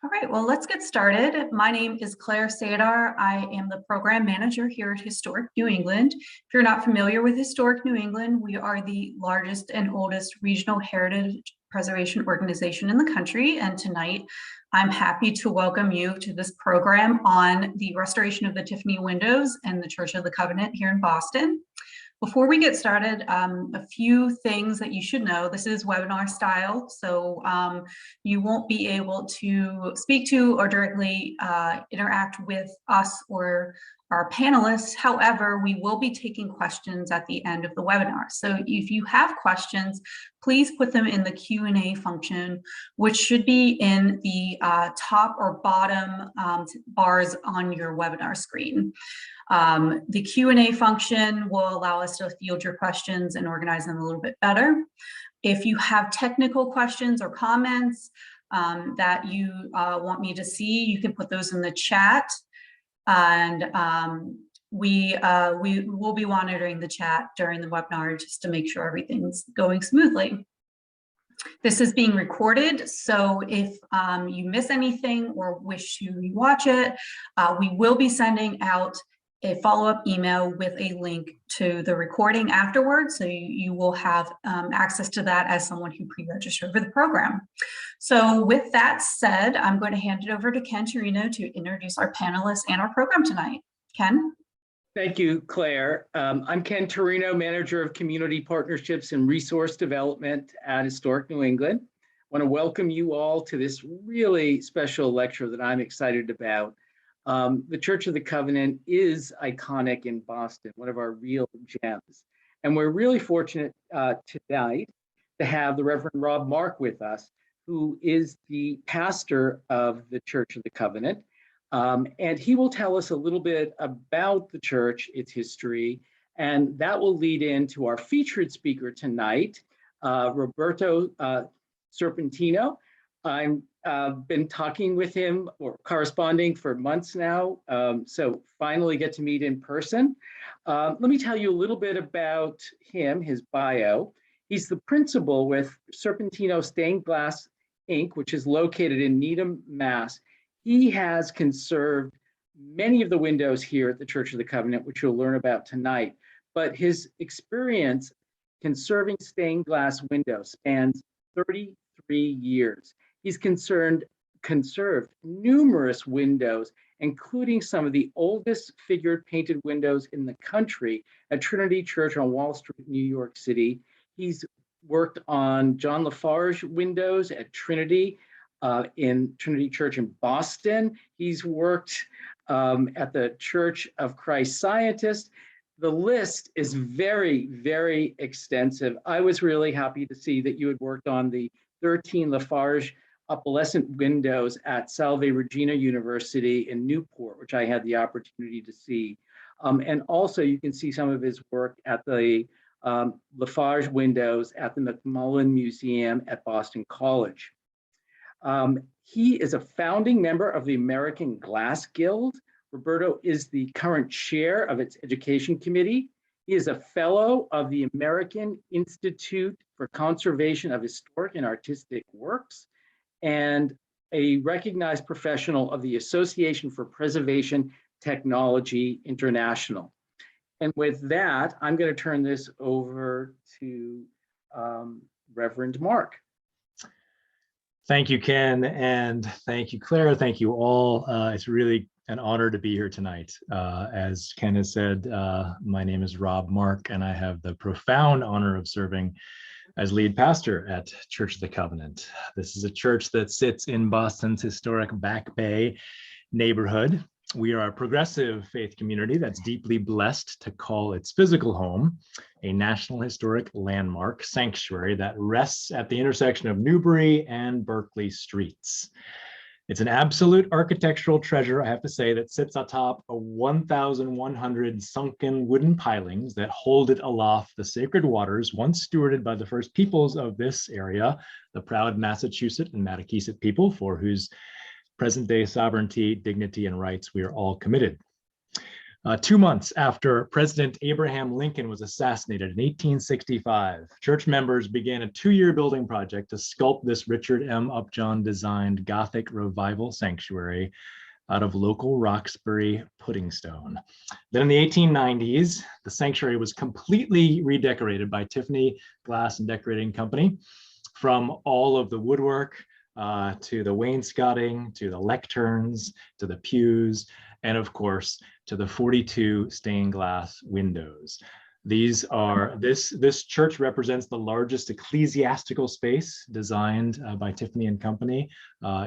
All right, well, let's get started. My name is Claire Sadar. I am the program manager here at Historic New England. If you're not familiar with Historic New England, we are the largest and oldest regional heritage preservation organization in the country. And tonight, I'm happy to welcome you to this program on the restoration of the Tiffany windows and the Church of the Covenant here in Boston. Before we get started, a few things that you should know. This is webinar style, so you won't be able to speak to or directly interact with us or our panelists. However, we will be taking questions at the end of the webinar. So if you have questions, please put them in the Q&A function, which should be in the top or bottom bars on your webinar screen. The Q&A function will allow us to field your questions and organize them a little bit better. If you have technical questions or comments that you want me to see, you can put those in the chat, and we will be monitoring the chat during the webinar just to make sure everything's going smoothly. This is being recorded, so if you miss anything or wish to rewatch it, we will be sending out a follow-up email with a link to the recording afterwards, so you will have access to that as someone who pre-registered for the program. So with that said, I'm going to hand it over to Ken Torino to introduce our panelists and our program tonight. Ken? Thank you, Claire. I'm Ken Torino, Manager of Community Partnerships and Resource Development at Historic New England. I want to welcome you all to this really special lecture that I'm excited about. The Church of the Covenant is iconic in Boston, one of our real gems. And we're really fortunate tonight to have the Reverend Rob Mark with us, who is the pastor of the Church of the Covenant. And he will tell us a little bit about the church, its history, and that will lead into our featured speaker tonight, Roberto Serpentino. I've been talking with him or corresponding for months now, so finally get to meet in person. Let me tell you a little bit about him, his bio. He's the principal with Serpentino Stained Glass, Inc., which is located in Needham, Mass. He has conserved many of the windows here at the Church of the Covenant, which you'll learn about tonight. But his experience conserving stained glass windows spans 33 years. He's conserved numerous windows, including some of the oldest figured painted windows in the country at Trinity Church on Wall Street, New York City. He's worked on John Lafarge windows at Trinity, in Trinity Church in Boston. He's worked at the Church of Christ Scientist. The list is very, very extensive. I was really happy to see that you had worked on the 13 Lafarge Opalescent windows at Salve Regina University in Newport, which I had the opportunity to see. And also you can see some of his work at the Lafarge windows at the McMullen Museum at Boston College. He is a founding member of the American Glass Guild. Roberto is the current chair of its education committee. He is a fellow of the American Institute for Conservation of Historic and Artistic Works, and a recognized professional of the Association for Preservation Technology International. And with that, I'm going to turn this over to Reverend Mark. Thank you, Ken, and thank you, Claire. Thank you all. It's really an honor to be here tonight. As Ken has said, my name is Rob Mark, and I have the profound honor of serving as lead pastor at Church of the Covenant. This is a church that sits in Boston's historic Back Bay neighborhood. We are a progressive faith community that's deeply blessed to call its physical home a National Historic Landmark sanctuary that rests at the intersection of Newbury and Berkeley streets. It's an absolute architectural treasure, I have to say, that sits atop a 1,100 sunken wooden pilings that hold it aloft the sacred waters once stewarded by the first peoples of this area, the proud Massachusetts and Matakeesit people, for whose present-day sovereignty, dignity, and rights we are all committed. 2 months after President Abraham Lincoln was assassinated in 1865, church members began a 2-year building project to sculpt this Richard M. Upjohn designed Gothic revival sanctuary out of local Roxbury pudding stone. Then in the 1890s, the sanctuary was completely redecorated by Tiffany Glass and Decorating Company, from all of the woodwork to the wainscoting, to the lecterns, to the pews, and of course, to the 42 stained glass windows. This church represents the largest ecclesiastical space designed by Tiffany and Company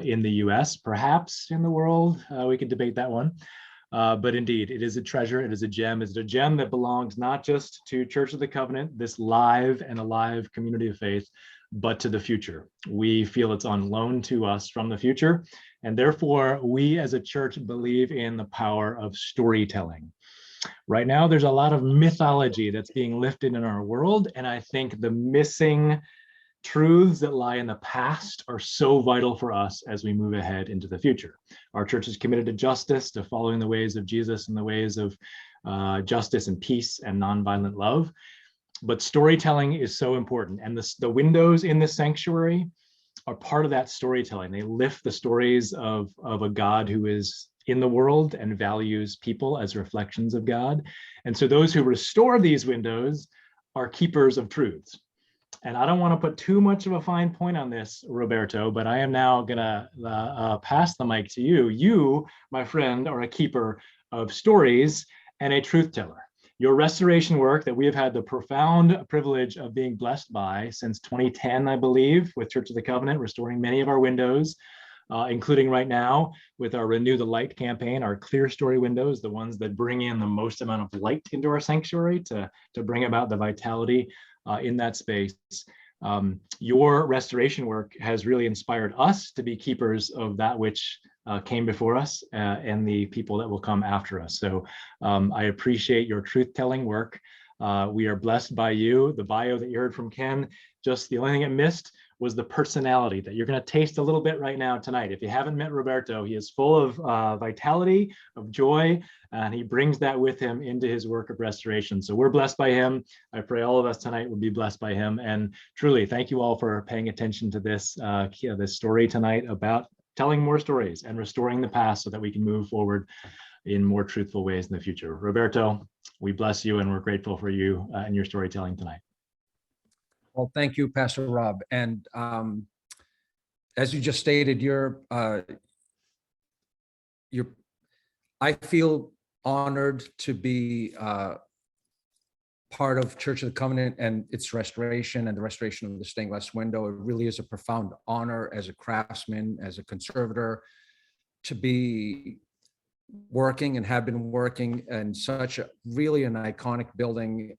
in the US, perhaps in the world. We could debate that one. But indeed, it is a treasure, it is a gem. It's a gem that belongs not just to Church of the Covenant, this live and alive community of faith, but to the future. We feel it's on loan to us from the future. And therefore, we as a church believe in the power of storytelling. Right now, there's a lot of mythology that's being lifted in our world. And I think the missing truths that lie in the past are so vital for us as we move ahead into the future. Our church is committed to justice, to following the ways of Jesus and the ways of justice and peace and nonviolent love. But storytelling is so important. And the windows in the sanctuary are part of that storytelling. They lift the stories of a God who is in the world and values people as reflections of God. And so those who restore these windows are keepers of truths. And I don't want to put too much of a fine point on this, Roberto, but I am now going to pass the mic to you. You, my friend, are a keeper of stories and a truth teller. Your restoration work that we have had the profound privilege of being blessed by since 2010, I believe, with Church of the Covenant, restoring many of our windows, including right now with our Renew the Light campaign, our Clerestory windows, the ones that bring in the most amount of light into our sanctuary to bring about the vitality in that space. Your restoration work has really inspired us to be keepers of that which came before us and the people that will come after us. So I appreciate your truth-telling work. We are blessed by you. The bio that you heard from Ken, just the only thing it missed was the personality that you're going to taste a little bit right now tonight. If you haven't met Roberto, he is full of vitality, of joy, and he brings that with him into his work of restoration. So we're blessed by him. I pray all of us tonight will be blessed by him. And truly, thank you all for paying attention to this story tonight about telling more stories and restoring the past so that we can move forward in more truthful ways in the future. Roberto, we bless you and we're grateful for you and your storytelling tonight. Well, thank you, Pastor Rob. And as you just stated, I feel honored to be part of Church of the Covenant and its restoration and the restoration of the stained glass window. It really is a profound honor as a craftsman, as a conservator, to be working and have been working in such a really an iconic building.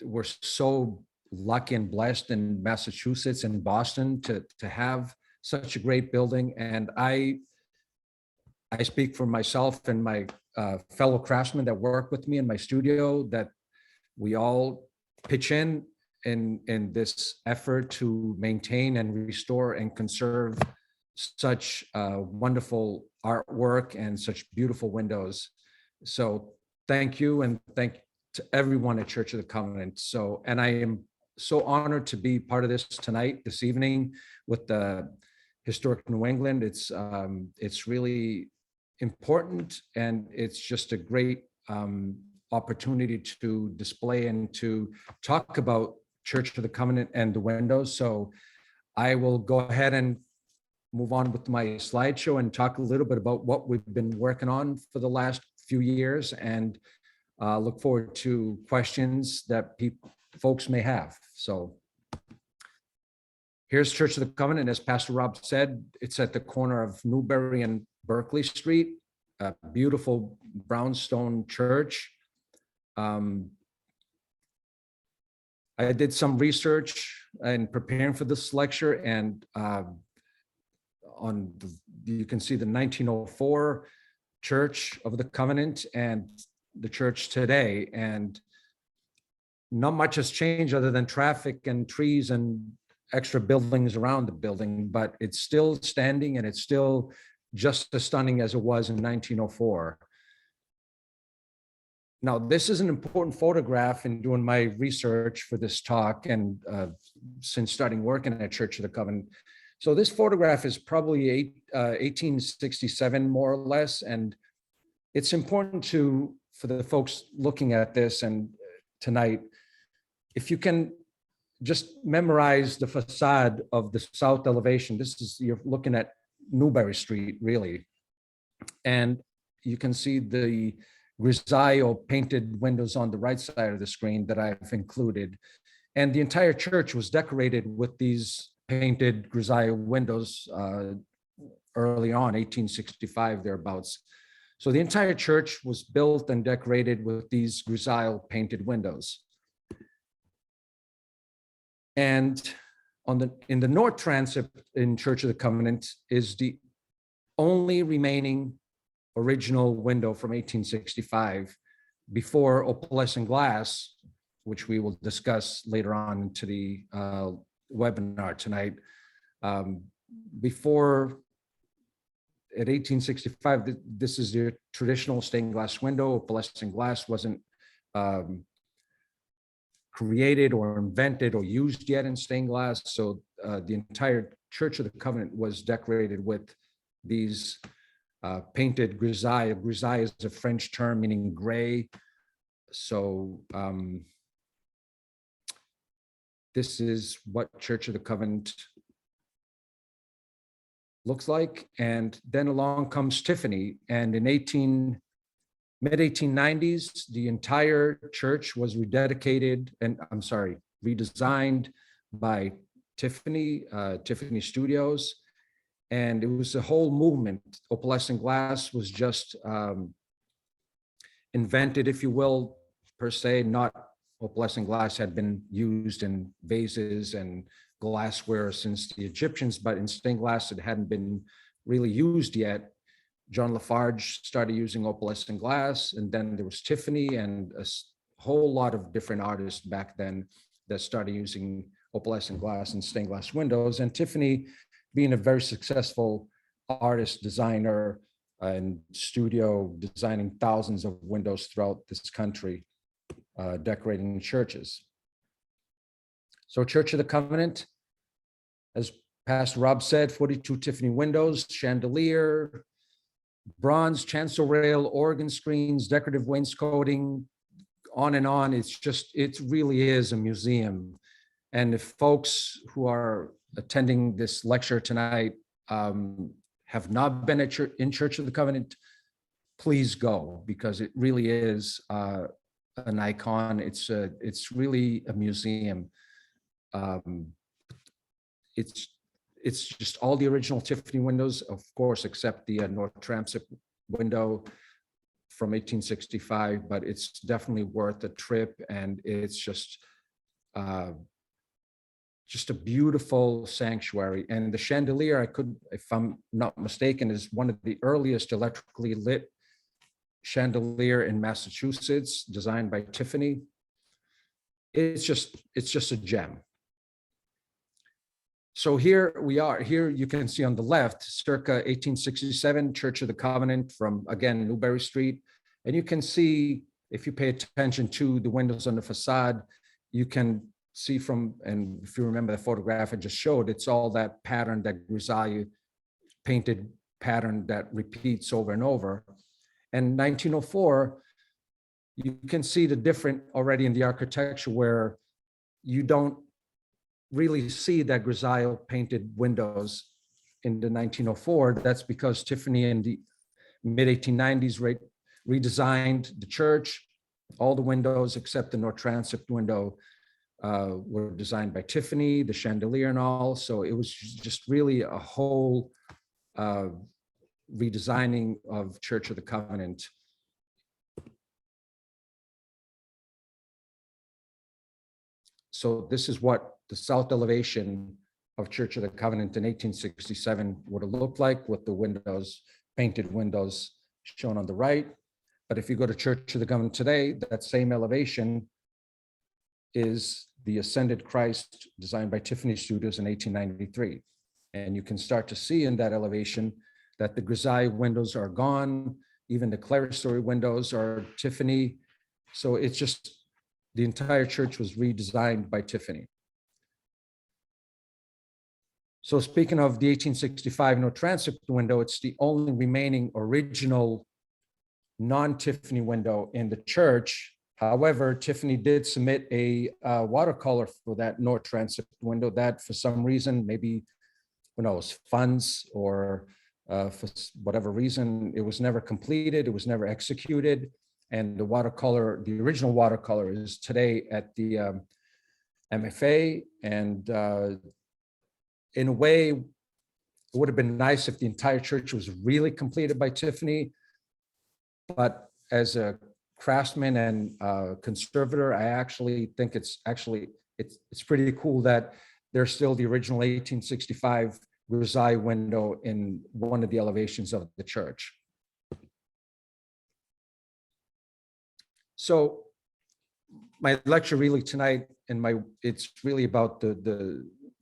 We're so lucky and blessed in Massachusetts and Boston to have such a great building. And I speak for myself and my fellow craftsmen that work with me in my studio, that we all pitch in this effort to maintain and restore and conserve such wonderful artwork and such beautiful windows. So thank you, and thank to everyone at Church of the Covenant. And I am so honored to be part of this tonight, this evening, with the Historic New England. It's really important, and it's just a great opportunity to display and to talk about Church of the Covenant and the windows. So I will go ahead and move on with my slideshow and talk a little bit about what we've been working on for the last few years, and look forward to questions that folks may have. So here's Church of the Covenant. As Pastor Rob said, it's at the corner of Newbury and Berkeley Street, a beautiful brownstone church. I did some research in preparing for this lecture, and you can see the 1904 Church of the Covenant and the church today, and not much has changed other than traffic and trees and extra buildings around the building, but it's still standing and it's still just as stunning as it was in 1904. Now, this is an important photograph in doing my research for this talk and since starting working at Church of the Covenant. So this photograph is probably 1867, more or less. And it's important for the folks looking at this and tonight, if you can just memorize the facade of the south elevation. You're looking at Newberry Street, really. And you can see the grisaille painted windows on the right side of the screen that I've included. And the entire church was decorated with these painted grisaille windows early on, 1865 thereabouts. So the entire church was built and decorated with these grisaille painted windows. And in the north transept in Church of the Covenant is the only remaining original window from 1865 before opalescent glass, which we will discuss later on into the webinar tonight. Before, at 1865, this is the traditional stained glass window. Opalescent glass wasn't created or invented or used yet in stained glass. So the entire Church of the Covenant was decorated with these painted grisaille. Grisaille is a French term meaning gray. So this is what Church of the Covenant looks like. And then along comes Tiffany. And in mid-1890s, the entire church was rededicated and redesigned by Tiffany, Tiffany Studios. And it was a whole movement. Opalescent glass was just invented, if you will, per se. Not opalescent glass had been used in vases and glassware since the Egyptians, but in stained glass, it hadn't been really used yet. John Lafarge started using opalescent glass, and then there was Tiffany and a whole lot of different artists back then that started using opalescent glass and stained glass windows. And Tiffany, being a very successful artist, designer, and studio, designing thousands of windows throughout this country, decorating churches. So Church of the Covenant, as Pastor Rob said, 42 Tiffany windows, chandelier, bronze chancel rail, organ screens, decorative wainscoting, on and on. It really is a museum. And if folks who are attending this lecture tonight have not been in Church of the Covenant, please go, because it really is an icon. It's really a museum. It's just all the original Tiffany windows, of course, except the north transept window from 1865, but it's definitely worth a trip. And it's just a beautiful sanctuary. And the chandelier, if I'm not mistaken, is one of the earliest electrically lit chandelier in Massachusetts, designed by Tiffany. It's just a gem. So here we are. Here you can see on the left, circa 1867, Church of the Covenant from, again, Newberry Street. And you can see, if you pay attention to the windows on the facade, you can see from, and if you remember the photograph I just showed, it's all that pattern, that grisaille painted pattern that repeats over and over. And 1904, you can see the different already in the architecture, where you don't really see that grisaille painted windows in the 1904. That's because Tiffany in the mid-1890s redesigned the church. All the windows except the north transept window were designed by Tiffany, the chandelier and all. So it was just really a whole redesigning of Church of the Covenant. So this is what the south elevation of Church of the Covenant in 1867 would have looked like, with the windows, painted windows shown on the right. But if you go to Church of the Covenant today, that same elevation is the Ascended Christ, designed by Tiffany Studios in 1893. And you can start to see in that elevation that the grisaille windows are gone. Even the Clerestory windows are Tiffany. So it's just, the entire church was redesigned by Tiffany. So speaking of the 1865 no transept window, it's the only remaining original non-Tiffany window in the church. However, Tiffany did submit a watercolor for that no transept window that for some reason, maybe, who knows, funds or for whatever reason, it was never completed, it was never executed. And the watercolor, the original watercolor is today at the MFA. And in a way, it would have been nice if the entire church was really completed by Tiffany. But as a craftsman and conservator, I actually think it's pretty cool that there's still the original 1865 Versailles window in one of the elevations of the church. So my lecture really tonight, it's really about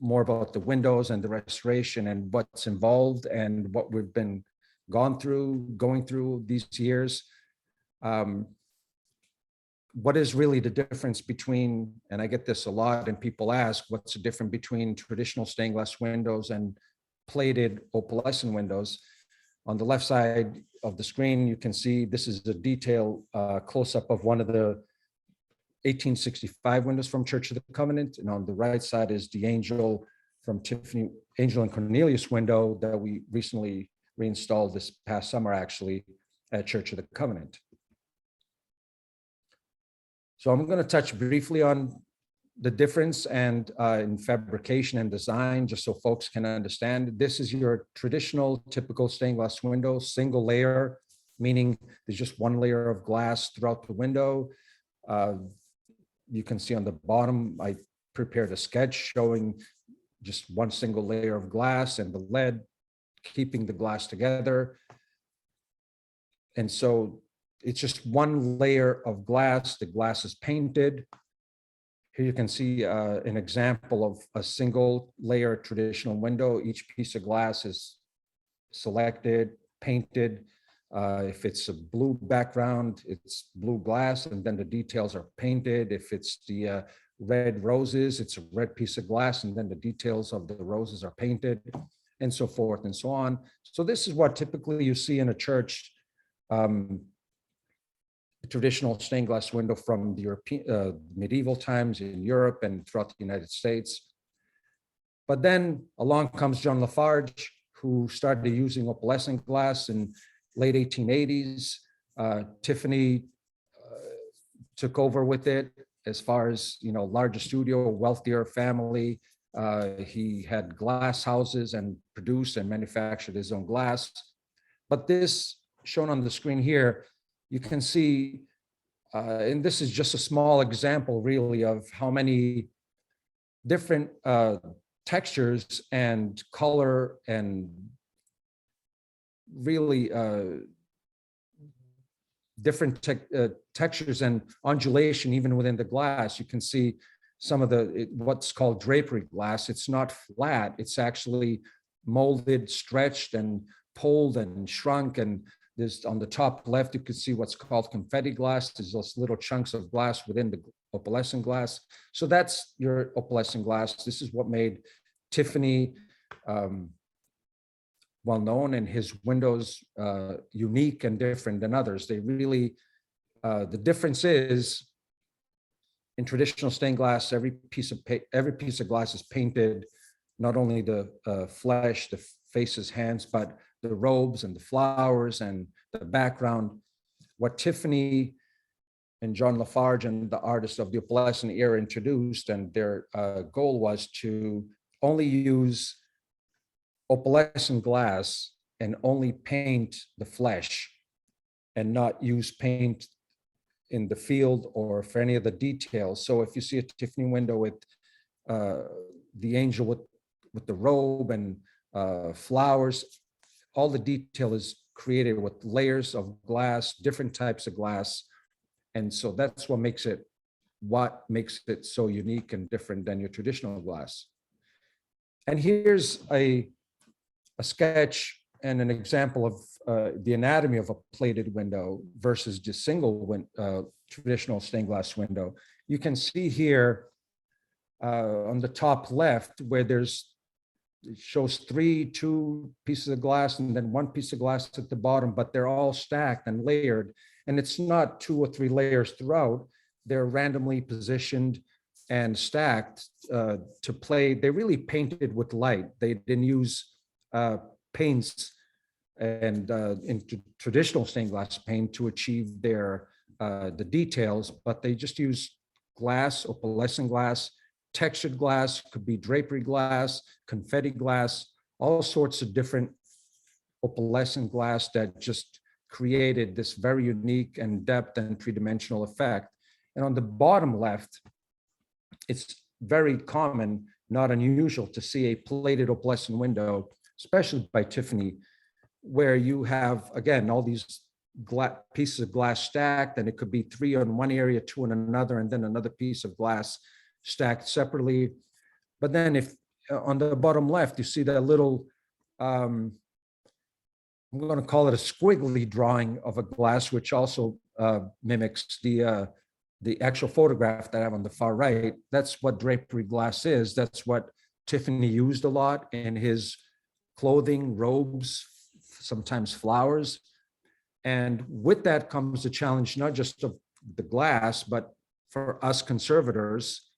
more about the windows and the restoration and what's involved and what we've been going through these years. What is really the difference between, and I get this a lot and people ask, what's the difference between traditional stained glass windows and plated opalescent windows? On the left side of the screen, you can see this is a detailed close-up of one of the 1865 windows from Church of the Covenant. And on the right side is the angel from Tiffany, Angel and Cornelius window that we recently reinstalled this past summer, actually, at Church of the Covenant. So I'm going to touch briefly on the difference and in fabrication and design, just so folks can understand. This is your traditional, typical stained glass window, single layer, meaning there's just one layer of glass throughout the window. You can see on the bottom, I prepared a sketch showing just one single layer of glass and the lead keeping the glass together. And so it's just one layer of glass. The glass is painted. Here you can see an example of a single layer traditional window. Each piece of glass is selected, painted. If it's a blue background, it's blue glass, and then the details are painted. If it's the red roses, it's a red piece of glass, and then the details of the roses are painted, and so forth and so on. So this is what typically you see in a church, a traditional stained glass window from the European medieval times in Europe and throughout the United States. But then along comes John Lafarge, who started using opalescent glass in late 1880s. Tiffany took over with it as far as, larger studio, wealthier family. He had glass houses and produced and manufactured his own glass. But this shown on the screen here, you can see, and this is just a small example really of how many different textures and color and really different textures and undulation even within the glass. You can see some of what's called drapery glass. It's not flat, it's actually molded, stretched and pulled and shrunk. And there's on the top left, you can see what's called confetti glass. There's those little chunks of glass within the opalescent glass. So that's your opalescent glass. This is what made Tiffany well known, and his windows unique and different than others. They really, the difference is in traditional stained glass, every piece of glass is painted, not only the flesh, the faces, hands, but the robes and the flowers and the background. What Tiffany and John Lafarge and the artists of the opalescent era introduced, and their goal was to only use opalescent glass and only paint the flesh and not use paint in the field or for any of the details. So if you see a Tiffany window with the angel with the robe and flowers, all the detail is created with layers of glass, different types of glass. And so that's what makes it so unique and different than your traditional glass. And here's a sketch and an example of the anatomy of a plated window versus just traditional stained glass window. You can see here on the top left where it shows two pieces of glass and then one piece of glass at the bottom, but they're all stacked and layered. And it's not 2 or 3 layers throughout. They're randomly positioned and stacked to play. They really painted with light. They didn't use paints and into traditional stained glass paint to achieve the details, but they just use glass, opalescent glass, textured glass, could be drapery glass, confetti glass, all sorts of different opalescent glass that just created this very unique and depth and three-dimensional effect. And on the bottom left, it's very common, not unusual, to see a plated opalescent window, especially by Tiffany, where you have, again, all these pieces of glass stacked, and it could be 3 on one area, 2 on another, and then another piece of glass stacked separately. But then if on the bottom left, you see that little, I'm going to call it a squiggly drawing of a glass, which also mimics the actual photograph that I have on the far right. That's what drapery glass is. That's what Tiffany used a lot in his clothing, robes, sometimes flowers. And with that comes the challenge, not just of the glass, but for us conservators,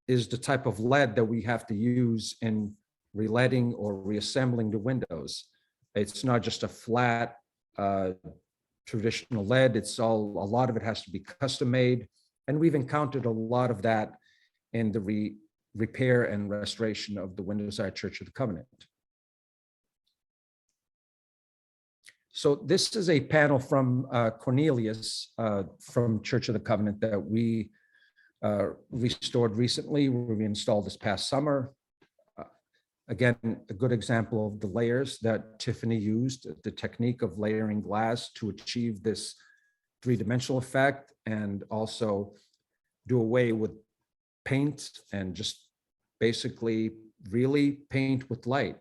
is the type of lead that we have to use in reletting or reassembling the windows. It's not just a flat traditional lead. A lot of it has to be custom made. And we've encountered a lot of that in the repair and restoration of the windows at Church of the Covenant. So this is a panel from Cornelius from Church of the Covenant that we restored recently, where we installed this past summer. Again, a good example of the layers that Tiffany used, the technique of layering glass to achieve this three-dimensional effect, and also do away with paint and just basically really paint with light.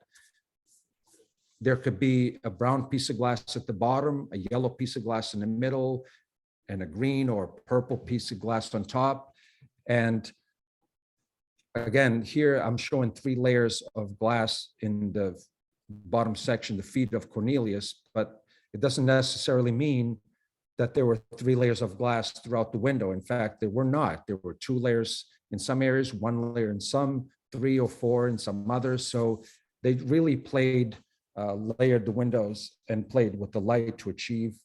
There could be a brown piece of glass at the bottom, a yellow piece of glass in the middle, and a green or purple piece of glass on top. And again, here I'm showing 3 layers of glass in the bottom section, the feet of Cornelius, but it doesn't necessarily mean that there were 3 layers of glass throughout the window. In fact, there were not. There were 2 layers in some areas, 1 layer in some, 3 or 4 in some others. So they really layered the windows and played with the light to achieve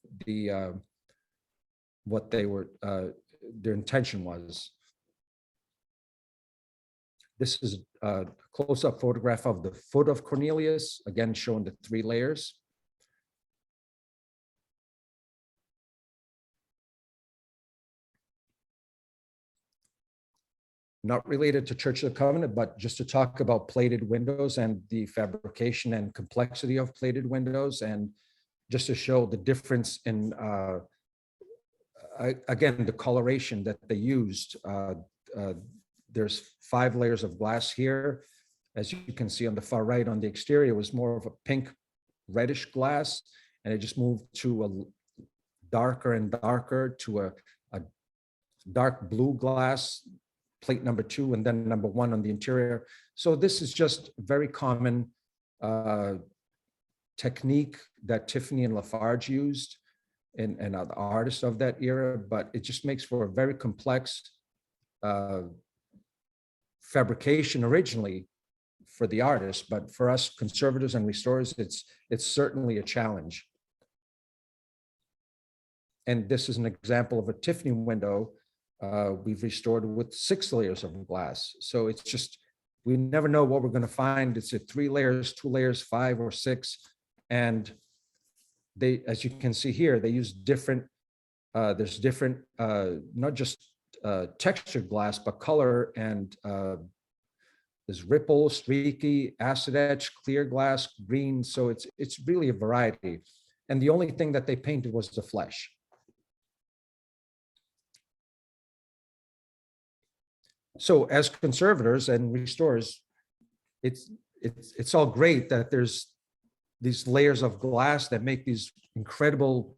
what their intention was. This is a close-up photograph of the foot of Cornelius, again showing the 3 layers. Not related to Church of the Covenant, but just to talk about plated windows and the fabrication and complexity of plated windows, and just to show the difference in, again, the coloration that they used. There's 5 layers of glass here. As you can see on the far right, on the exterior, was more of a pink reddish glass, and it just moved to a darker and darker to a dark blue glass, plate number 2, and then number 1 on the interior. So this is just very common technique that Tiffany and Lafarge used and other artists of that era, but it just makes for a very complex fabrication originally for the artist, but for us conservators and restorers, it's certainly a challenge. And this is an example of a Tiffany window we've restored with 6 layers of glass. So it's just, we never know what we're going to find. It's a 3 layers, 2 layers, 5 or 6. And they, as you can see here, they use different, there's different, not just textured glass, but color, and there's ripple, streaky, acid etch, clear glass, green. So it's really a variety. And the only thing that they painted was the flesh. So as conservators and restorers, it's all great that there's these layers of glass that make these incredible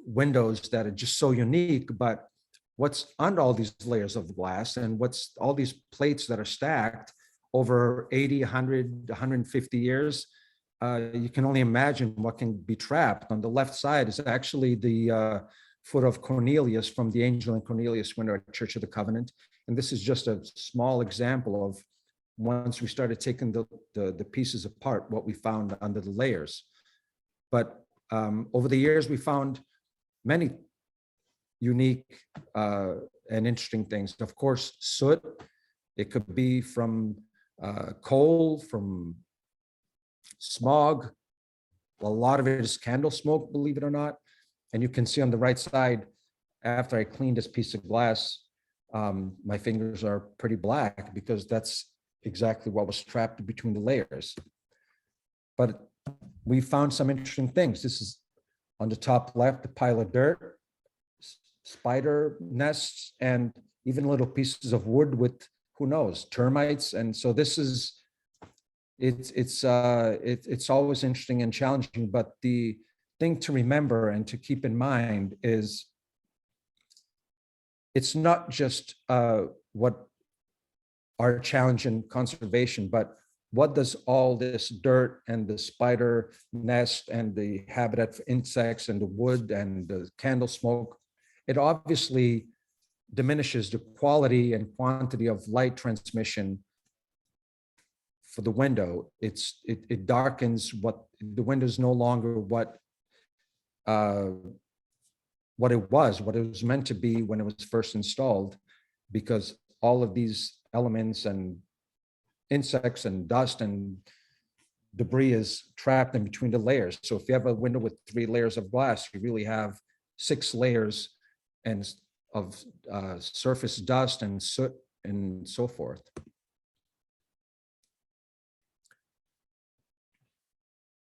windows that are just so unique. But what's under all these layers of glass and what's all these plates that are stacked over 80, 100, 150 years, you can only imagine what can be trapped. On the left side is actually the foot of Cornelius from the Angel and Cornelius window at Church of the Covenant. And this is just a small example of, once we started taking the pieces apart, what we found under the layers. But over the years, we found many unique and interesting things. Of course, soot. It could be from coal, from smog. A lot of it is candle smoke, believe it or not. And you can see on the right side, after I cleaned this piece of glass, my fingers are pretty black because that's exactly what was trapped between the layers. But we found some interesting things. This is on the top left, a pile of dirt, spider nests, and even little pieces of wood with, who knows, termites. And so this is, it's always interesting and challenging. But the thing to remember and to keep in mind is, it's not just what our challenge in conservation, but what does all this dirt and the spider nest and the habitat for insects and the wood and the candle smoke, it obviously diminishes the quality and quantity of light transmission for the window. It darkens what the window is no longer what it was meant to be when it was first installed, because all of these elements and insects and dust and debris is trapped in between the layers. So if you have a window with 3 layers of glass, you really have 6 layers and of surface dust and soot and so forth.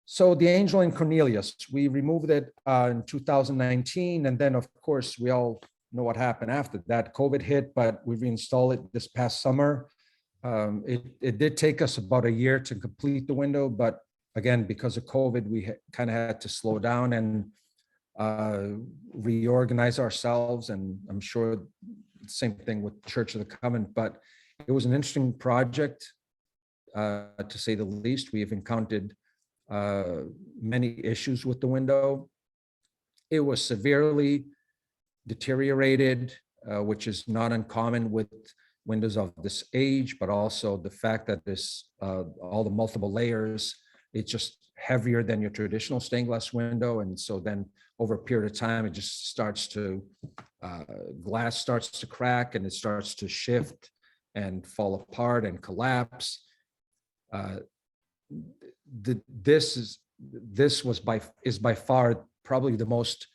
So the Angel and Cornelius, we removed it in 2019. And then of course, we all know what happened after that. COVID hit, but we reinstalled it this past summer. It did take us about a year to complete the window, but again, because of COVID, we kind of had to slow down and reorganize ourselves. And I'm sure the same thing with Church of the Covenant, but it was an interesting project, to say the least. We have encountered many issues with the window. It was severely deteriorated, which is not uncommon with windows of this age, but also the fact that this all the multiple layers, it's just heavier than your traditional stained glass window. And so then over a period of time, it just starts to, glass starts to crack and it starts to shift and fall apart and collapse. This is by far probably the most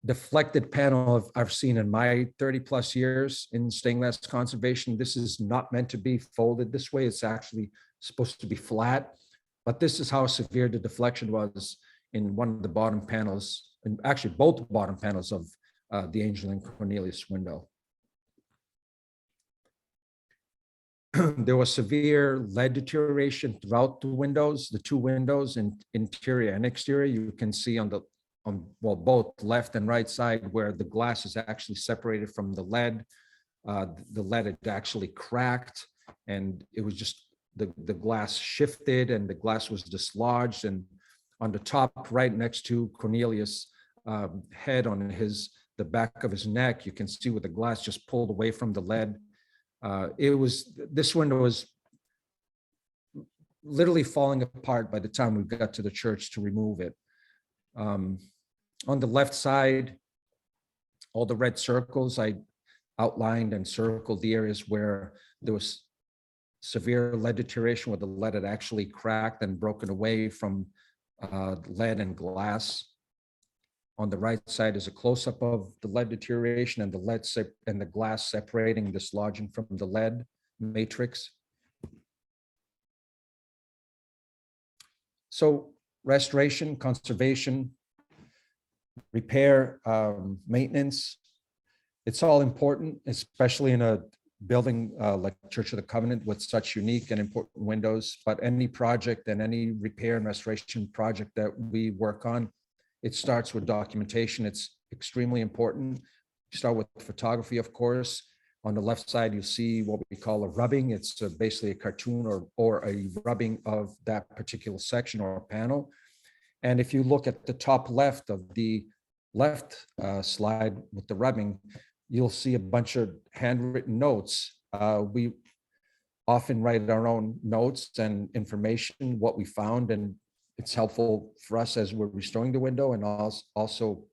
deflected panel I've seen in my 30 plus years in stained glass conservation. This is not meant to be folded this way. It's actually supposed to be flat, but this is how severe the deflection was in one of the bottom panels, and actually both bottom panels of the Angel and Cornelius window. There was severe lead deterioration throughout the windows, the 2 windows, in interior and exterior. You can see on both left and right side where the glass is actually separated from the lead. The lead had actually cracked, and it was just the glass shifted and the glass was dislodged. And on the top right next to Cornelius' head, on the back of his neck, you can see where the glass just pulled away from the lead. This window was literally falling apart by the time we got to the church to remove it. On the left side, all the red circles, I outlined and circled the areas where there was severe lead deterioration, where the lead had actually cracked and broken away from lead and glass. On the right side is a close-up of the lead deterioration and the glass separating, dislodging from the lead matrix. So restoration, conservation, repair, maintenance, it's all important, especially in a building like Church of the Covenant with such unique and important windows, but any project and any repair and restoration project that we work on, it starts with documentation. It's extremely important. You start with photography, of course. On the left side, you'll see what we call a rubbing. It's basically a cartoon or a rubbing of that particular section or panel. And if you look at the top left of the left slide with the rubbing, you'll see a bunch of handwritten notes. We often write our own notes and information, what we found, and it's helpful for us as we're restoring the window, and also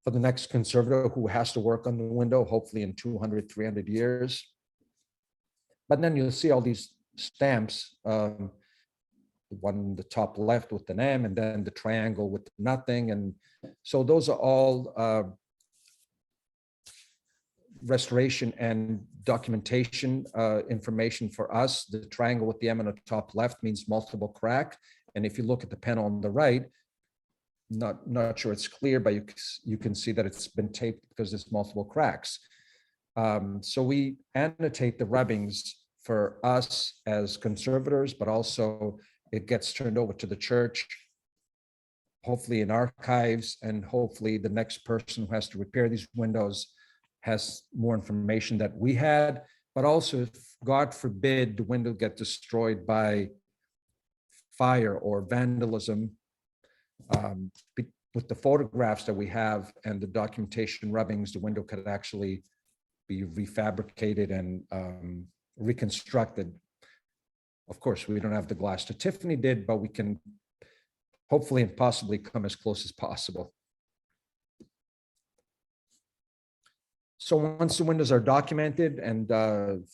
for the next conservator who has to work on the window, hopefully in 200, 300 years. But then you'll see all these stamps, the one on the top left with an M, and then the triangle with nothing. And so those are all restoration and documentation information for us. The triangle with the M on the top left means multiple crack. And if you look at the panel on the right, not sure it's clear, but you can see that it's been taped because there's multiple cracks. So we annotate the rubbings for us as conservators, but also it gets turned over to the church, hopefully in archives, and hopefully the next person who has to repair these windows has more information that we had. But also, if God forbid the window get destroyed by fire or vandalism, with the photographs that we have and the documentation rubbings, the window could actually be refabricated and reconstructed. Of course, we don't have the glass that Tiffany did, but we can hopefully and possibly come as close as possible. So once the windows are documented and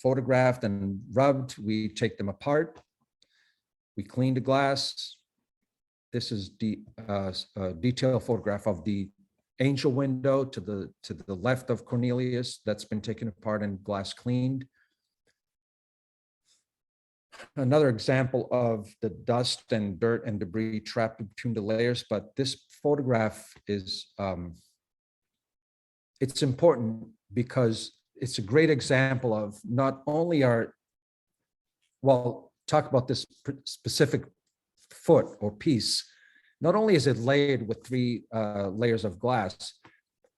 photographed and rubbed, we take them apart. We clean the glass. This is the detailed photograph of the angel window to the left of Cornelius that's been taken apart and glass cleaned. Another example of the dust and dirt and debris trapped between the layers, but this photograph is it's important because it's a great example of not only talk about this specific foot or piece. Not only is it laid with 3 layers of glass,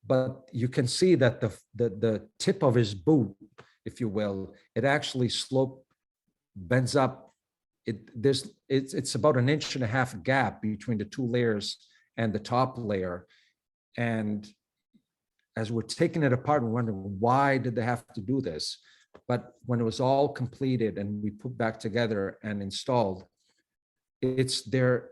but you can see that the tip of his boot, if you will, it actually bends up. It's about 1.5 inch gap between the 2 layers and the top layer. And as we're taking it apart, we're wondering, why did they have to do this? But when it was all completed and we put back together and installed, it's their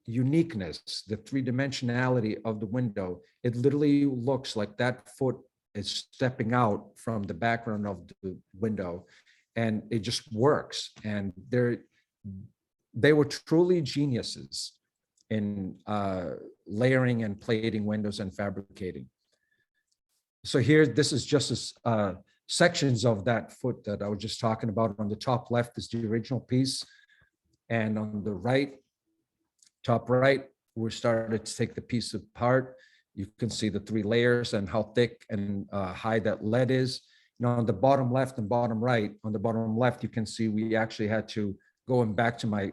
uniqueness, the 3-dimensionality of the window. It literally looks like that foot is stepping out from the background of the window, and it just works. And they were truly geniuses in layering and plating windows and fabricating. So here, this is just sections of that foot that I was just talking about. On the top left is the original piece. And on the right, top right, we started to take the piece apart. You can see the 3 layers and how thick and high that lead is. Now on the bottom left and bottom right, on the bottom left, you can see we actually had to, going back to my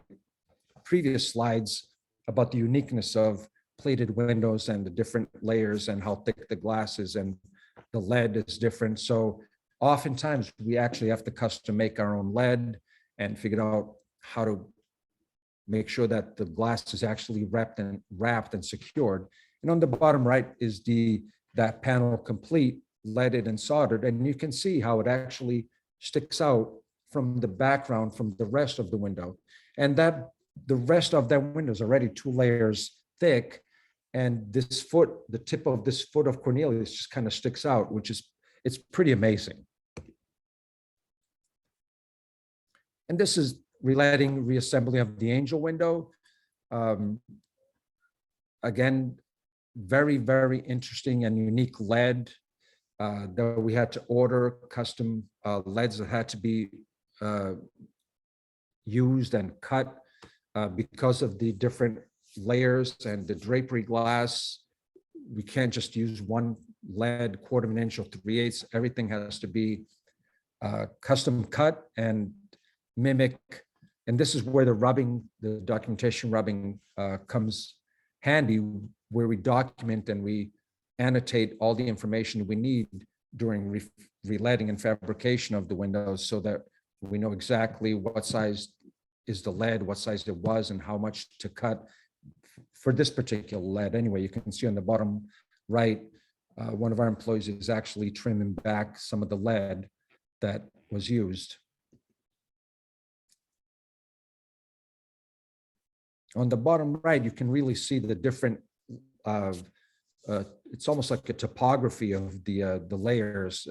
previous slides about the uniqueness of plated windows and the different layers and how thick the glass is and the lead is different. So oftentimes we actually have to custom make our own lead and figure out how to make sure that the glass is actually wrapped and secured. And on the bottom right is that panel complete, leaded and soldered. And you can see how it actually sticks out from the background, from the rest of the window. And that the rest of that window is already 2 layers thick. And this foot, the tip of this foot of Cornelius just kind of sticks out, it's pretty amazing. And this is relating reassembly of the angel window. Again, very, very interesting and unique lead that we had to order, custom leads that had to be used and cut because of the different layers and the drapery glass. We can't just use one lead 1/4 inch or 3/8. Everything has to be custom cut and mimic. And this is where the documentation rubbing comes handy, where we document and we annotate all the information we need during reletting and fabrication of the windows, so that we know exactly what size is the lead, what size it was, and how much to cut for this particular lead. Anyway, you can see on the bottom right, one of our employees is actually trimming back some of the lead that was used. On the bottom right, you can really see the different, it's almost like a topography of the layers.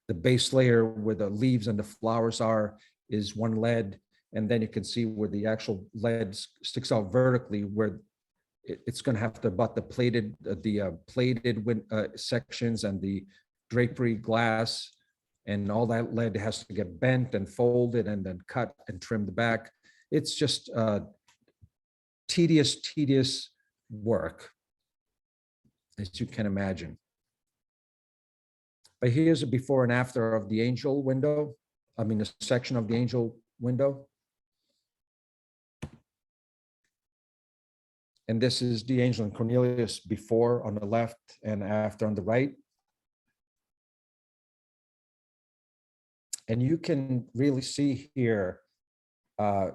The base layer where the leaves and the flowers are is one lead, and then you can see where the actual lead sticks out vertically, where it's going to have to butt the plated sections and the drapery glass, and all that lead has to get bent and folded and then cut and trimmed back. It's just tedious work, as you can imagine. But here's a before and after of the angel window. I mean, the section of the angel window. And this is the angel and Cornelius before on the left and after on the right. And you can really see here, and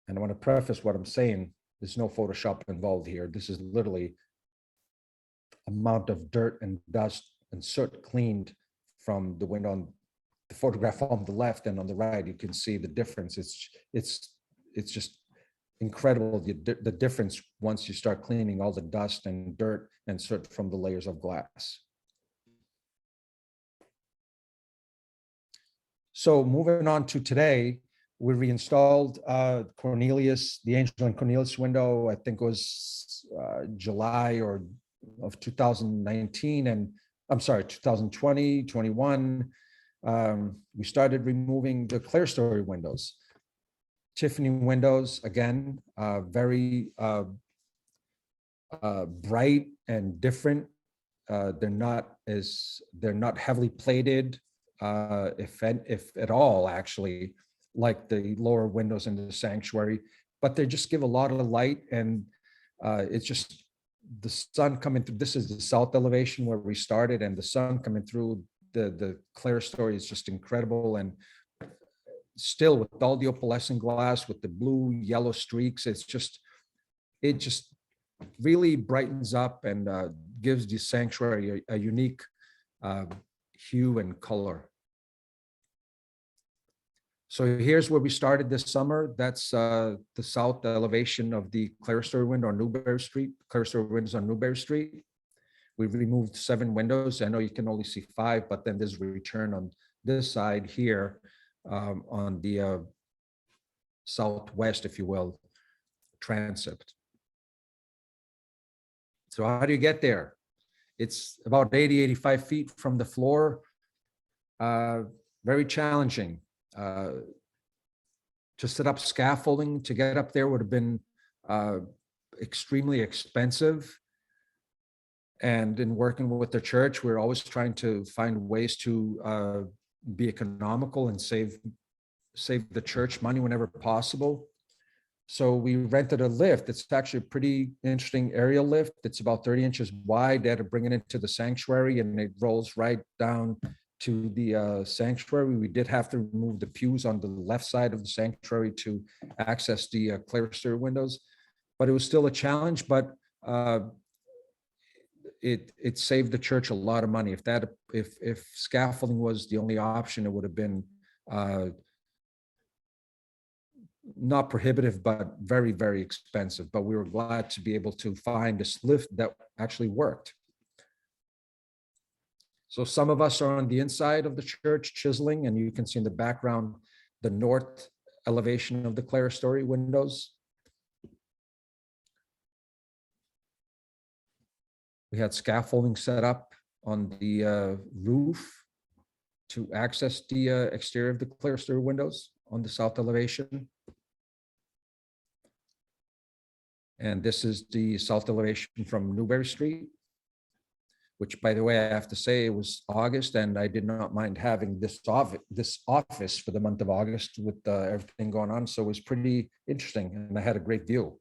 I want to preface what I'm saying, there's no Photoshop involved here. This is literally amount of dirt and dust and soot cleaned from the window on the photograph on the left, and on the right, you can see the difference. It's just incredible, the difference once you start cleaning all the dust and dirt and soot from the layers of glass. So moving on to today, we reinstalled Cornelius, the angel and Cornelius window. I think it was July of 2019, and I'm sorry, 2020, 21. We started removing the Clerestory windows. Tiffany windows, again, very bright and different. They're not heavily plated, if at all, actually, like the lower windows in the sanctuary, but they just give a lot of light, and it's just the sun coming through. This is the south elevation where we started, and the sun coming through the Clerestory is just incredible. And still, with all the opalescent glass with the blue yellow streaks, it just really brightens up and gives the sanctuary a unique hue and color. So here's where we started this summer. That's the south elevation of the Clerestory window on Newberry Street. Clerestory windows on Newberry Street. We've removed 7 windows. I know you can only see 5, but then there's a return on this side here on the southwest, if you will, transept. So how do you get there? It's about 85 feet from the floor. Very challenging. To set up scaffolding to get up there would have been extremely expensive. And in working with the church, we're always trying to find ways to be economical and save the church money whenever possible. So we rented a lift. It's actually a pretty interesting aerial lift. It's about 30 inches wide. They had to bring it into the sanctuary, and it rolls right down to the sanctuary. We did have to remove the pews on the left side of the sanctuary to access the Clerestory windows, but it was still a challenge. But it saved the church a lot of money. If scaffolding was the only option, it would have been not prohibitive, but very, very expensive. But we were glad to be able to find this lift that actually worked. So some of us are on the inside of the church chiseling, and you can see in the background the north elevation of the Clerestory windows. We had scaffolding set up on the roof to access the exterior of the Clerestory windows on the south elevation. And this is the south elevation from Newberry Street. which, by the way, I have to say it was August, and I did not mind having this office for the month of August with everything going on. So it was pretty interesting, and I had a great view.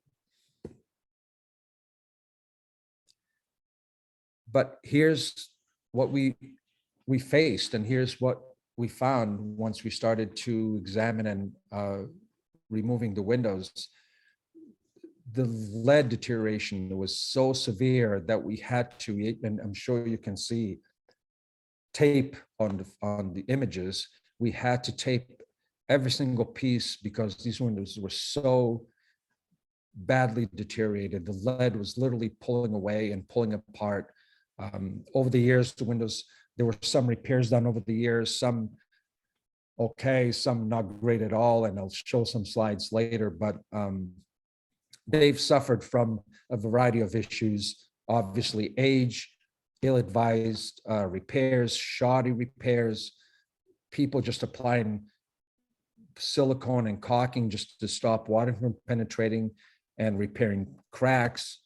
But here's what we faced, and here's what we found once we started to examine and removing the windows. The lead deterioration was so severe that we had to, and I'm sure you can see tape on the images. We had to tape every single piece because these windows were so badly deteriorated. The lead was literally pulling away and pulling apart. Over the years, the windows, there were some repairs done over the years, some okay, some not great at all, and I'll show some slides later, but they've suffered from a variety of issues, obviously age, ill-advised repairs, shoddy repairs, people just applying silicone and caulking just to stop water from penetrating and repairing cracks.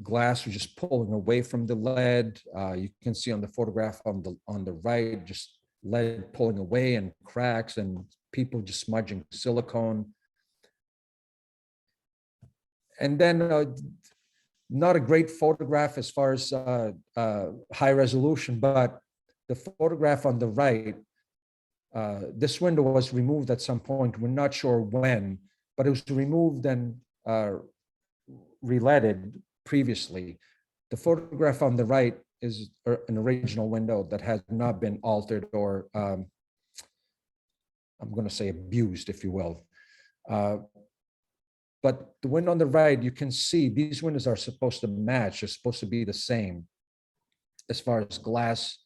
Glass was just pulling away from the lead. You can see on the photograph on the right, just lead pulling away and cracks and people just smudging silicone. And then not a great photograph as far as high resolution, but the photograph on the right, this window was removed at some point. We're not sure when, but it was removed and re-leaded previously. The photograph on the right is an original window that has not been altered or I'm going to say abused, if you will. But the window on the right, you can see these windows are supposed to match, they're supposed to be the same as far as glass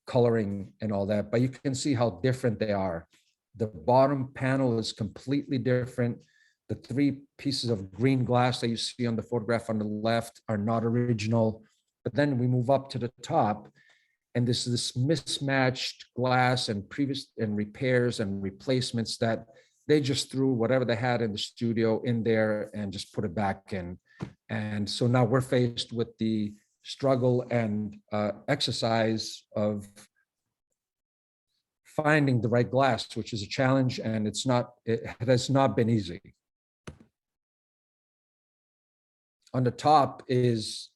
coloring and all that, but you can see how different they are. The bottom panel is completely different. The three pieces of green glass that you see on the photograph on the left are not original. But then we move up to the top, and this mismatched glass and previous and repairs and replacements that they just threw whatever they had in the studio in there and just put it back in. And so now we're faced with the struggle and exercise of finding the right glass, which is a challenge, and it has not been easy. On the top is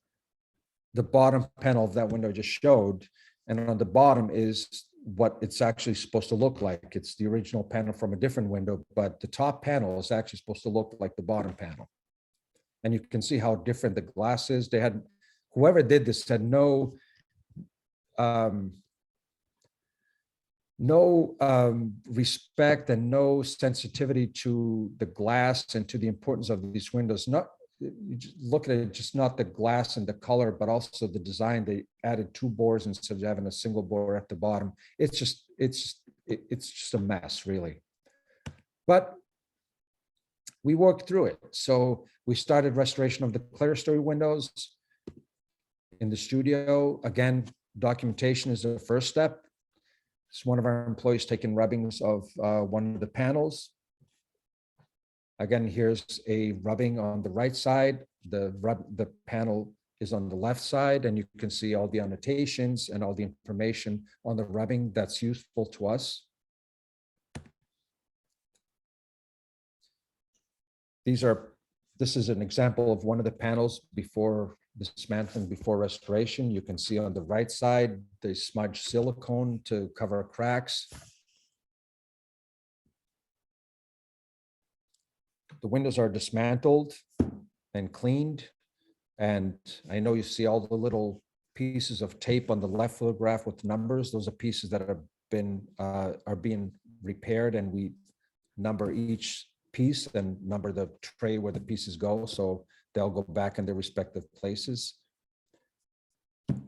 the bottom panel of that window I just showed, and on the bottom is what it's actually supposed to look like. It's the original panel from a different window, but the top panel is actually supposed to look like the bottom panel. And you can see how different the glass is. They had, whoever did this had no respect and no sensitivity to the glass and to the importance of these windows. Not, you just look at it, just not the glass and the color, but also the design. They added two boards instead of having a single board at the bottom. It's just a mess, really. But we worked through it. So we started restoration of the Clerestory windows in the studio. Again, documentation is the first step. It's one of our employees taking rubbings of one of the panels. Again, here's a rubbing on the right side. The panel is on the left side, and you can see all the annotations and all the information on the rubbing that's useful to us. This is an example of one of the panels before dismantling, before restoration. You can see on the right side, they smudged silicone to cover cracks. The windows are dismantled and cleaned. And I know you see all the little pieces of tape on the left photograph with numbers. Those are pieces that are being repaired, and we number each piece and number the tray where the pieces go. So they'll go back in their respective places.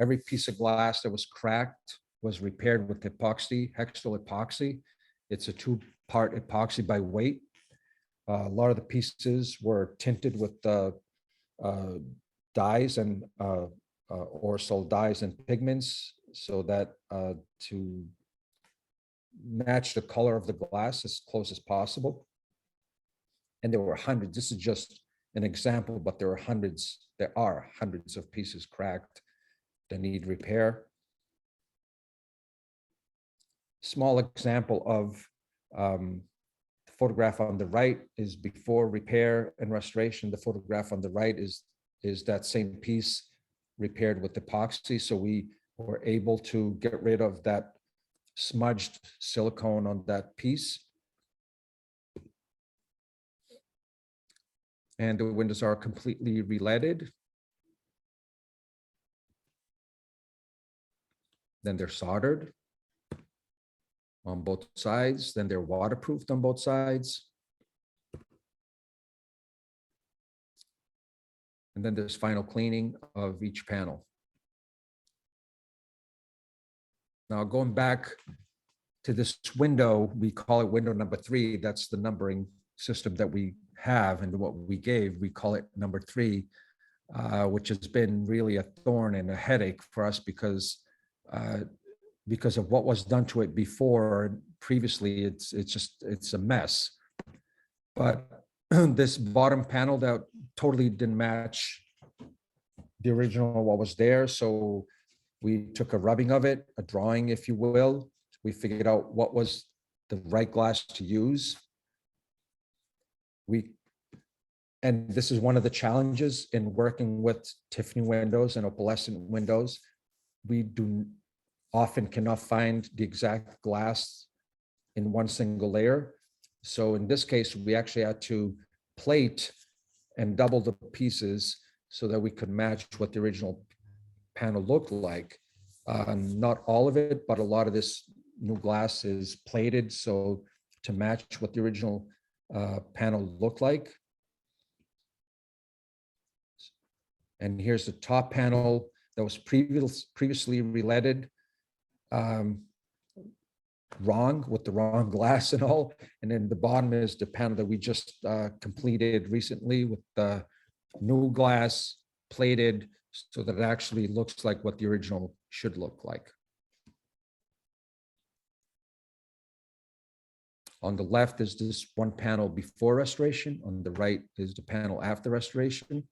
Every piece of glass that was cracked was repaired with epoxy, hextile epoxy. It's a two-part epoxy by weight. A lot of the pieces were tinted with dyes and orsol dyes and pigments, so that to match the color of the glass as close as possible. And there were hundreds. This is just an example, but there are hundreds of pieces cracked that need repair. Small example of the photograph on the right is before repair and restoration. The photograph on the right is that same piece repaired with epoxy. So we were able to get rid of that smudged silicone on that piece. And the windows are completely re-leaded. Then they're soldered on both sides. Then they're waterproofed on both sides. And then there's final cleaning of each panel. Now going back to this window, we call it window number 3. That's the numbering system that we have, and what we gave, we call it number 3, which has been really a thorn and a headache for us because of what was done to it before. Previously, it's a mess. But this bottom panel that totally didn't match the original what was there, so we took a rubbing of it, a drawing, if you will. We figured out what was the right glass to use. And this is one of the challenges in working with Tiffany windows and opalescent windows. We often cannot find the exact glass in one single layer. So in this case, we actually had to plate and double the pieces so that we could match what the original panel looked like. Not all of it, but a lot of this new glass is plated so to match what the original panel looked like. And here's the top panel that was previously re-leaded, wrong, with the wrong glass and all. And then the bottom is the panel that we just completed recently with the new glass plated so that it actually looks like what the original should look like. On the left is this one panel before restoration. On the right is the panel after restoration.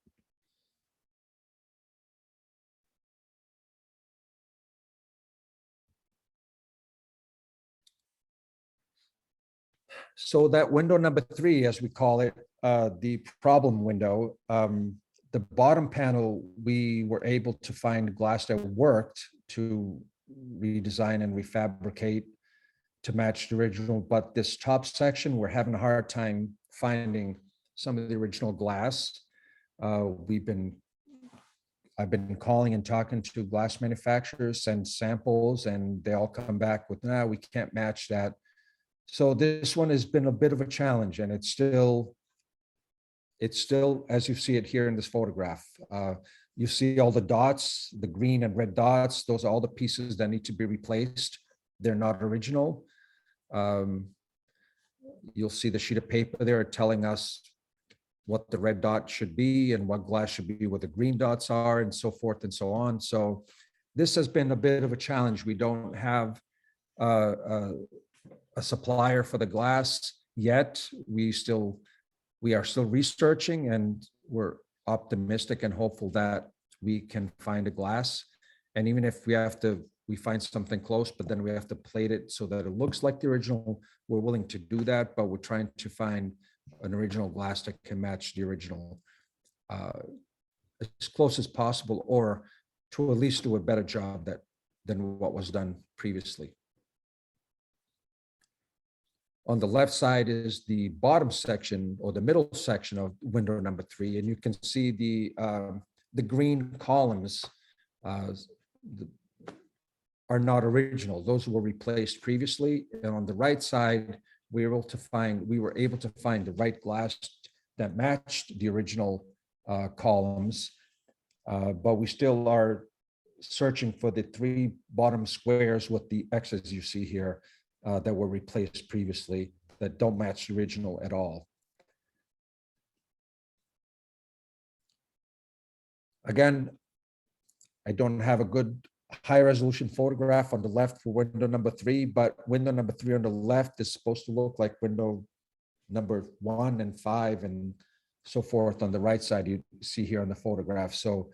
So that window number 3, as we call it, the problem window, the bottom panel, we were able to find glass that worked to redesign and refabricate to match the original. But this top section, we're having a hard time finding some of the original glass. I've been calling and talking to glass manufacturers, send samples, and they all come back with, "No, we can't match that." So this one has been a bit of a challenge, and it's still, as you see it here in this photograph, you see all the dots, the green and red dots. Those are all the pieces that need to be replaced. They're not original. You'll see the sheet of paper there telling us what the red dot should be and what glass should be, what the green dots are, and so forth and so on. So this has been a bit of a challenge. We don't have a supplier for the glass yet. We are still researching, and we're optimistic and hopeful that we can find a glass. And even if we find something close, but then we have to plate it so that it looks like the original, we're willing to do that, but we're trying to find an original glass that can match the original as close as possible, or to at least do a better job than what was done previously. On the left side is the bottom section or the middle section of window number 3, and you can see the green columns are not original. Those were replaced previously. And on the right side, we were able to find the right glass that matched the original columns, but we still are searching for the 3 bottom squares with the X's you see here that were replaced previously that don't match the original at all. Again, I don't have a good high resolution photograph on the left for window number 3, but window number 3 on the left is supposed to look like window number 1 and 5 and so forth on the right side you see here on the photograph. So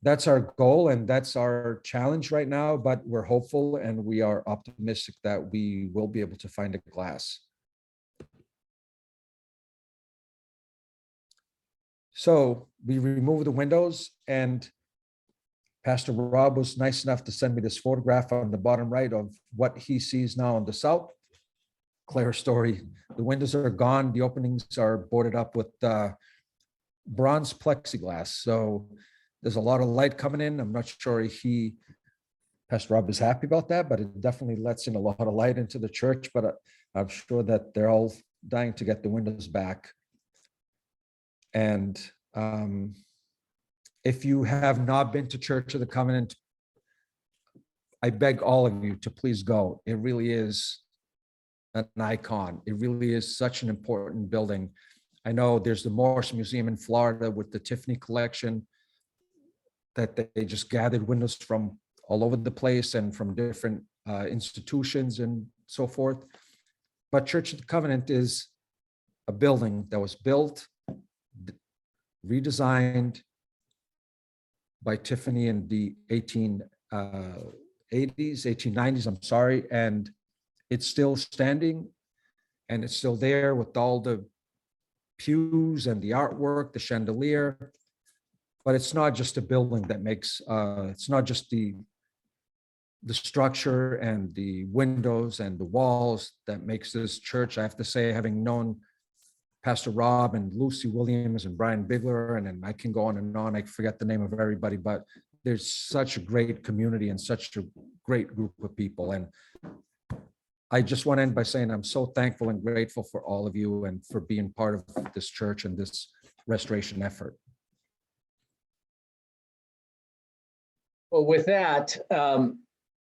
that's our goal and that's our challenge right now, but we're hopeful and we are optimistic that we will be able to find a glass. So we removed the windows, and Pastor Rob was nice enough to send me this photograph on the bottom right of what he sees now on the south. Clerestory. The windows are gone. The openings are boarded up with bronze plexiglass. So there's a lot of light coming in. I'm not sure Pastor Rob is happy about that, but it definitely lets in a lot of light into the church. But I'm sure that they're all dying to get the windows back. And if you have not been to Church of the Covenant, I beg all of you to please go. It really is an icon. It really is such an important building. I know there's the Morse Museum in Florida with the Tiffany collection that they just gathered windows from all over the place and from different institutions and so forth. But Church of the Covenant is a building that was built, redesigned by Tiffany in the 1880s, 1890s, I'm sorry, and it's still standing and it's still there with all the pews and the artwork, the chandelier. But it's not just a building that makes, it's not just the structure and the windows and the walls that makes this church. I have to say, having known Pastor Rob and Lucy Williams and Brian Bigler, and then I can go on and on. I forget the name of everybody, but there's such a great community and such a great group of people. And I just want to end by saying I'm so thankful and grateful for all of you and for being part of this church and this restoration effort. Well, with that,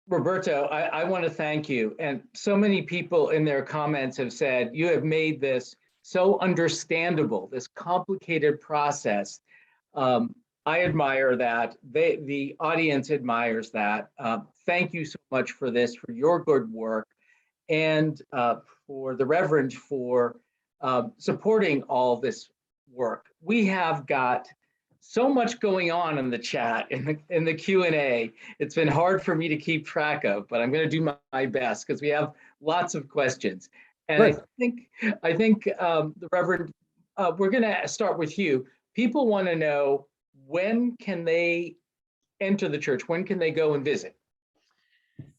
Roberto, I want to thank you. And so many people in their comments have said, you have made this so understandable, this complicated process. I admire that. The audience admires that. Thank you so much for this, for your good work, and for the Reverend for supporting all this work. We have got so much going on in the chat, in the Q&A. It's been hard for me to keep track of, but I'm going to do my best because we have lots of questions. And I think the Reverend, we're going to start with you. People want to know, when can they enter the church? When can they go and visit?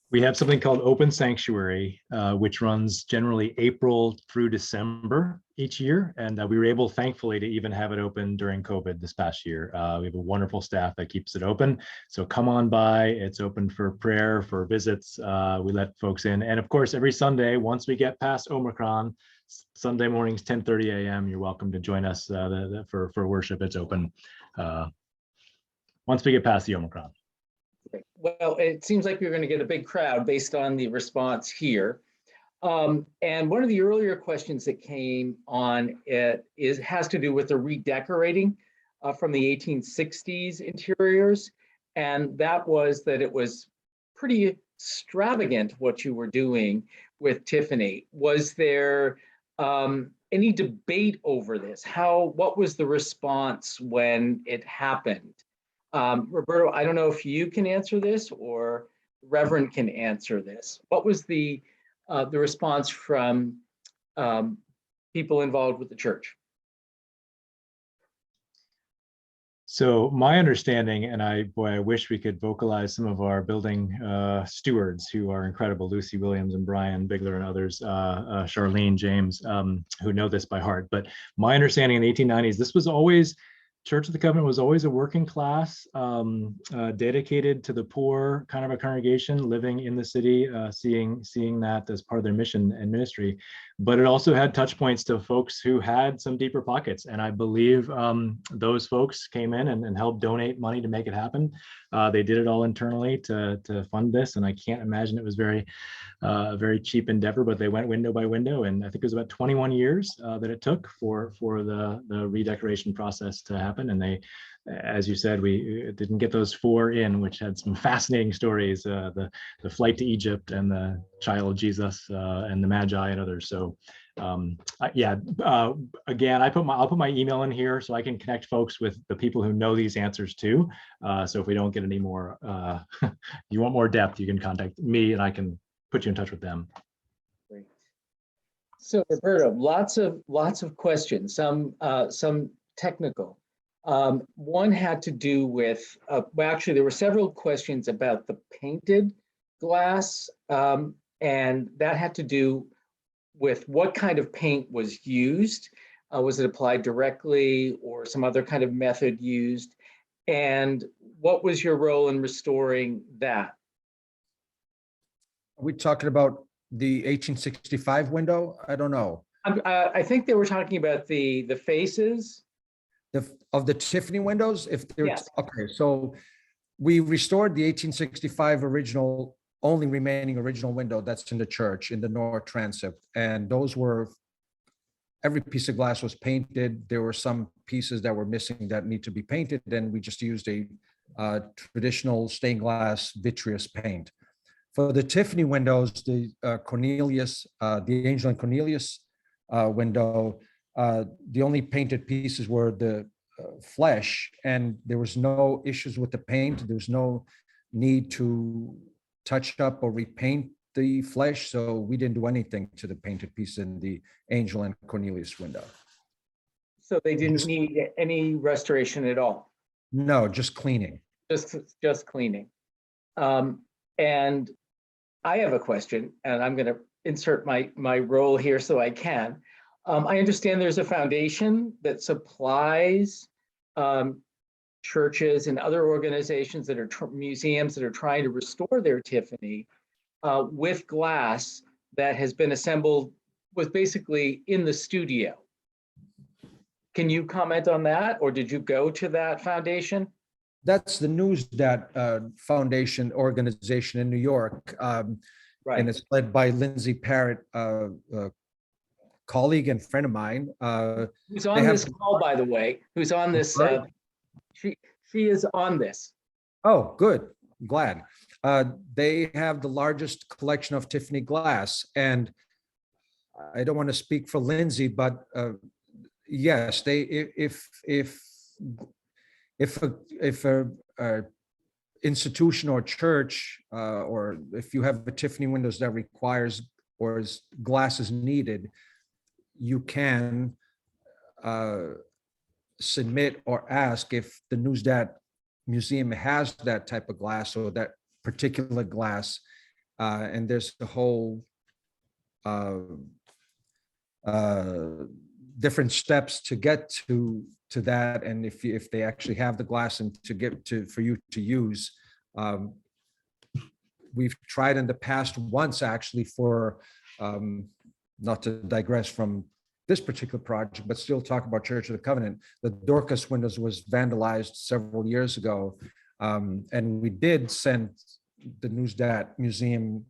We have something called Open Sanctuary, which runs generally April through December each year. And we were able, thankfully, to even have it open during COVID this past year. We have a wonderful staff that keeps it open. So come on by. It's open for prayer, for visits. We let folks in. And of course, every Sunday, once we get past Omicron, Sunday mornings, 10:30 a.m., you're welcome to join us for worship. It's open once we get past the Omicron. Well, it seems like you're going to get a big crowd based on the response here. And one of the earlier questions that came on it has to do with the redecorating from the 1860s interiors. And that was that it was pretty extravagant what you were doing with Tiffany. Was there any debate over this? What was the response when it happened? Roberto, I don't know if you can answer this or Reverend can answer this. What was the response from people involved with the church? So my understanding, and I wish we could vocalize some of our building stewards who are incredible, Lucy Williams and Brian Bigler and others, Charlene, James, who know this by heart. But my understanding in the 1890s, this was always, Church of the Covenant was always a working class, dedicated to the poor kind of a congregation living in the city, seeing that as part of their mission and ministry. But it also had touch points to folks who had some deeper pockets. And I believe those folks came in and helped donate money to make it happen. They did it all internally to fund this. And I can't imagine it was very cheap endeavor, but they went window by window. And I think it was about 21 years that it took for the redecoration process to happen. happen. And they, as you said, we didn't get those 4 in, which had some fascinating stories, the flight to Egypt and the child Jesus and the Magi and others. So yeah, again, I'll put my email in here so I can connect folks with the people who know these answers too. So if we don't get any more, you want more depth, you can contact me and I can put you in touch with them. Great. So Roberto, lots of questions, some technical. One had to do with, well, actually, there were several questions about the painted glass, and that had to do with what kind of paint was used. Was it applied directly or some other kind of method used? And what was your role in restoring that? Are we talking about the 1865 window? I don't know. I think they were talking about the faces. Of the Tiffany windows, if they're Yes. okay. So we restored the 1865 original, only remaining original window that's in the church in the north transept, and those were, every piece of glass was painted. There were some pieces that were missing that need to be painted, and we just used a traditional stained glass vitreous paint. For the Tiffany windows, the Cornelius, the Angel and Cornelius window, the only painted pieces were the flesh, and there was no issues with the paint. There was no need to touch up or repaint the flesh, so we didn't do anything to the painted piece in the Angel and Cornelius window. So they didn't need any restoration at all. No, just cleaning. Just cleaning. And I have a question, and I'm going to insert my role here so I can. I understand there's a foundation that supplies churches and other organizations that are museums that are trying to restore their Tiffany with glass that has been assembled, was basically in the studio. Can you comment on that, or did you go to that foundation? That's the NewsDat Foundation organization in New York. Right. And it's led by Lindsay Parrott, colleague and friend of mine. Who's on this call, by the way? Who's on this? She is on this. Oh, good. I'm glad. They have the largest collection of Tiffany glass, and I don't want to speak for Lindsay, but yes, they if a institution or church, or if you have a Tiffany windows that requires or glass is needed, you can submit or ask if the NewsDat Museum has that type of glass or that particular glass, and there's the whole different steps to get to that, and if they actually have the glass and to get to for you to use. We've tried in the past once actually for not to digress from this particular project, but still talk about Church of the Covenant. The Dorcas windows was vandalized several years ago, and we did send the NewsDat Museum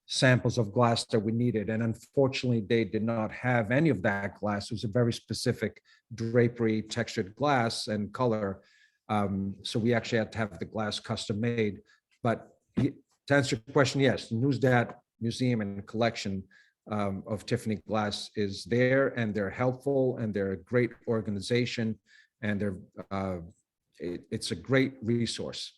samples of glass that we needed, and unfortunately they did not have any of that glass. It was a very specific drapery textured glass and color, so we actually had to have the glass custom made. But to answer your question, yes, the NewsDat Museum and collection of Tiffany glass is there, and they're helpful, and they're a great organization, and it's a great resource.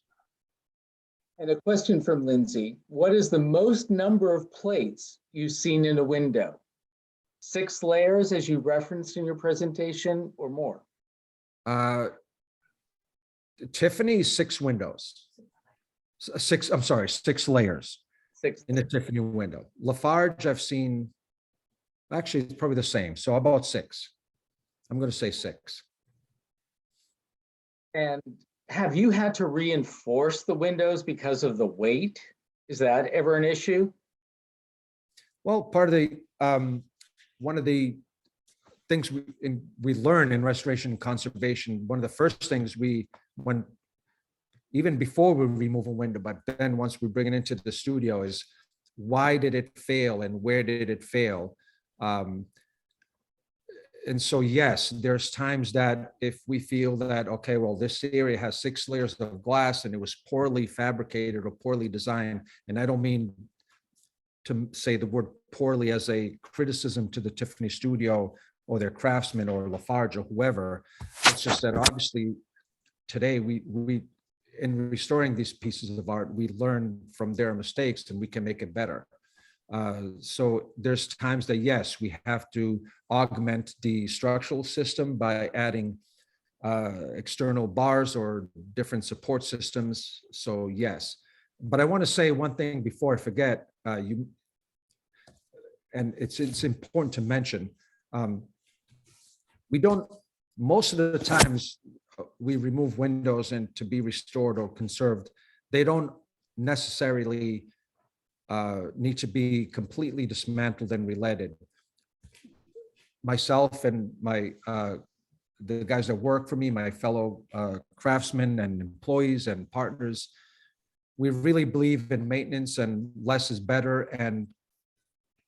And a question from Lindsay: what is the most number of plates you've seen in a window? 6 layers, as you referenced in your presentation, or more? Tiffany, 6 windows. 6, I'm sorry, 6 layers. 6 in the Tiffany window. Lafarge, I've seen, actually, it's probably the same. So about 6. I'm going to say 6. And have you had to reinforce the windows because of the weight? Is that ever an issue? Well, part of the, one of the things we learn in restoration and conservation, one of the first things even before we remove a window, but then once we bring it into the studio, is why did it fail and where did it fail? and so, yes, there's times that if we feel that, okay, well, this area has 6 layers of glass and it was poorly fabricated or poorly designed, and I don't mean to say the word poorly as a criticism to the Tiffany studio or their craftsmen or Lafarge or whoever. It's just that obviously today we in restoring these pieces of art, we learn from their mistakes and we can make it better. So there's times that, yes, we have to augment the structural system by adding external bars or different support systems. So yes, but I want to say one thing before I forget. And it's important to mention. We don't, most of the times we remove windows and to be restored or conserved, they don't necessarily need to be completely dismantled and releaded. Myself and the guys that work for me, my fellow craftsmen and employees and partners, we really believe in maintenance and less is better and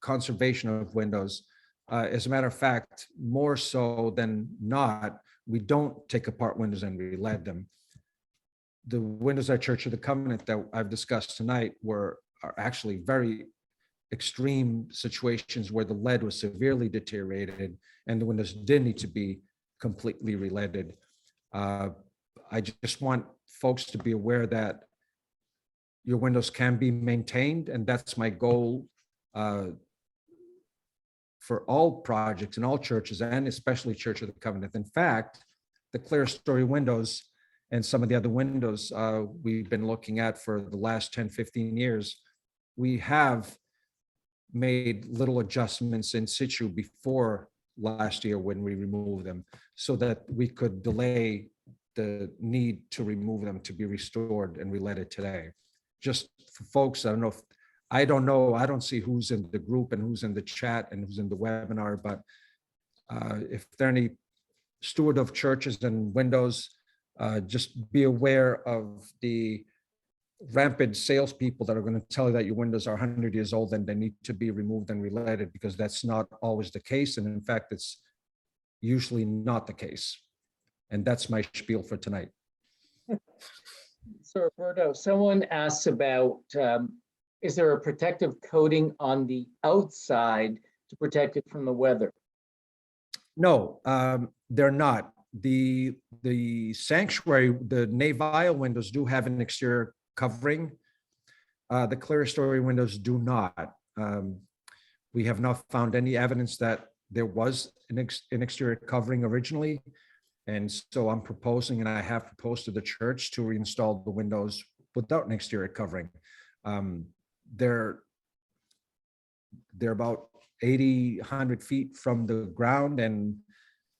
conservation of windows. As a matter of fact, more so than not, we don't take apart windows and re-lead them. The windows at Church of the Covenant that I've discussed tonight are actually very extreme situations where the lead was severely deteriorated and the windows did need to be completely re-leaded. I just want folks to be aware that your windows can be maintained, and that's my goal for all projects in all churches, and especially Church of the Covenant. In fact, the Clerestory windows and some of the other windows we've been looking at for the last 10, 15 years, we have made little adjustments in situ before last year when we removed them so that we could delay the need to remove them to be restored and re-leaded today. Just for folks, I don't see who's in the group and who's in the chat and who's in the webinar, but if there are any steward of churches and windows, just be aware of the rampant salespeople that are going to tell you that your windows are 100 years old and they need to be removed and re-leaded, because that's not always the case. And in fact, it's usually not the case. And that's my spiel for tonight. So Roberto, someone asks about, is there a protective coating on the outside to protect it from the weather? No, they're not. The sanctuary, the nave aisle windows do have an exterior covering. The Clerestory windows do not. We have not found any evidence that there was an exterior covering originally. And so I'm proposing, and I have proposed to the church to reinstall the windows without an exterior covering. They're about 80, 100 feet from the ground, and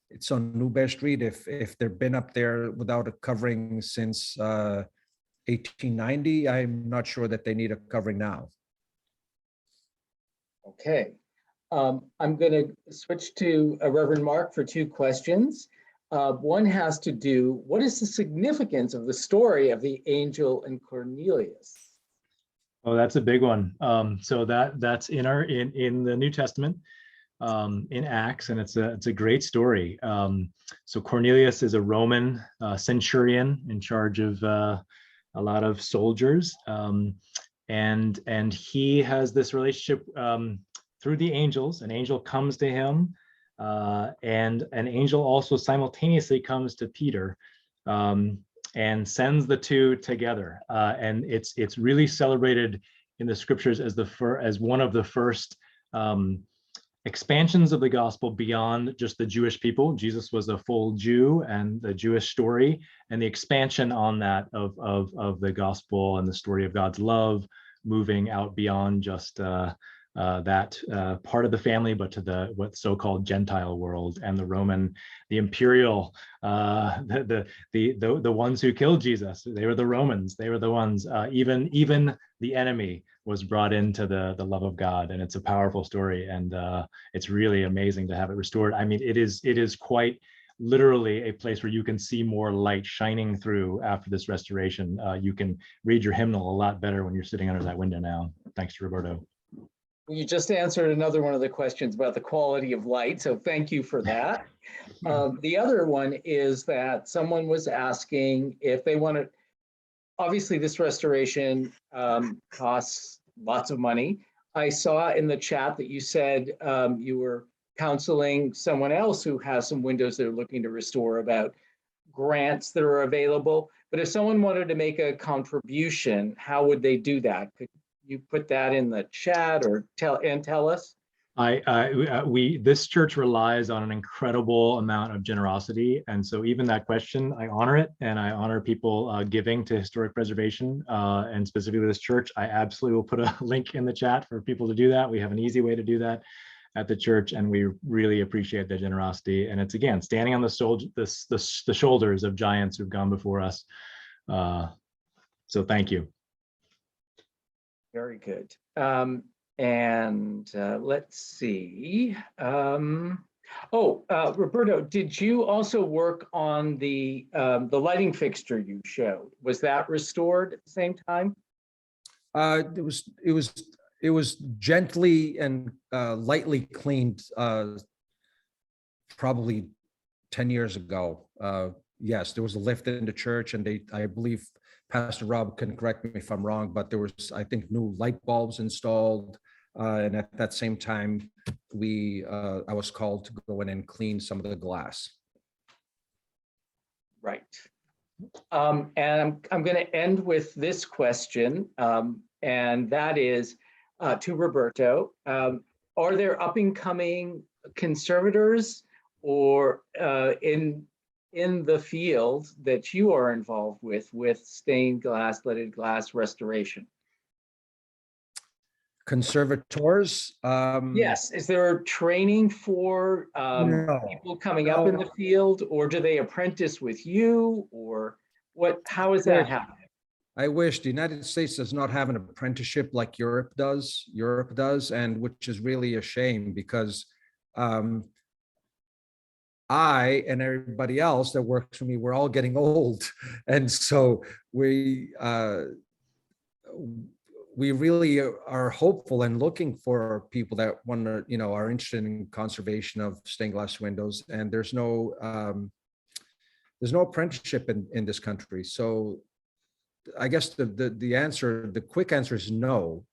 it's on Newbear Street. If they've been up there without a covering since 1890, I'm not sure that they need a covering now. Okay. I'm going to switch to Reverend Mark for 2 questions. One has to do, what is the significance of the story of the angel and Cornelius? Oh, that's a big one. So that's in the New Testament, in Acts, and it's a great story. So Cornelius is a Roman centurion in charge of a lot of soldiers, and he has this relationship through the angels. An angel comes to him, and an angel also simultaneously comes to Peter. And sends the two together, and it's really celebrated in the scriptures as one of the first expansions of the gospel beyond just the Jewish people. Jesus was a full Jew, and the Jewish story, and the expansion on that of the gospel and the story of God's love moving out beyond just that part of the family, but to the what's so-called Gentile world and the Roman, the imperial, the ones who killed Jesus. They were the Romans. They were the ones. Even the enemy was brought into the love of God, and it's a powerful story, and it's really amazing to have it restored. I mean, it is quite literally a place where you can see more light shining through after this restoration. You can read your hymnal a lot better when you're sitting under that window now. Thanks to Roberto. You just answered another one of the questions about the quality of light, so thank you for that. The other one is that someone was asking if they wanted, obviously this restoration costs lots of money. I saw in the chat that you said you were counseling someone else who has some windows they're looking to restore about grants that are available. But if someone wanted to make a contribution, how would they do that? Could you put that in the chat or tell us? This church relies on an incredible amount of generosity, and so even that question, I honor it, and I honor people giving to historic preservation, and specifically this church. I absolutely will put a link in the chat for people to do that. We have an easy way to do that at the church, and we really appreciate their generosity. And it's, again, standing on the shoulders of giants who've gone before us. So thank you. Very good. Let's see. Roberto, did you also work on the lighting fixture you showed? Was that restored at the same time? It was gently and lightly cleaned probably 10 years ago. Yes, there was a lift in the church, and I believe Pastor Rob can correct me if I'm wrong, but there was, I think, new light bulbs installed. And at that same time, I was called to go in and clean some of the glass. Right. And I'm going to end with this question, and that is to Roberto. Are there up and coming conservators or in the field that you are involved with stained glass, leaded glass restoration? Conservators? Yes. Is there training for people coming up in the field, or do they apprentice with you, or how is that happening? I wish. The United States does not have an apprenticeship like Europe does, and which is really a shame, because I and everybody else that works for me, we're all getting old. And so we really are hopeful and looking for people that want to, are interested in conservation of stained glass windows. And there's no apprenticeship in this country. So I guess the quick answer is no.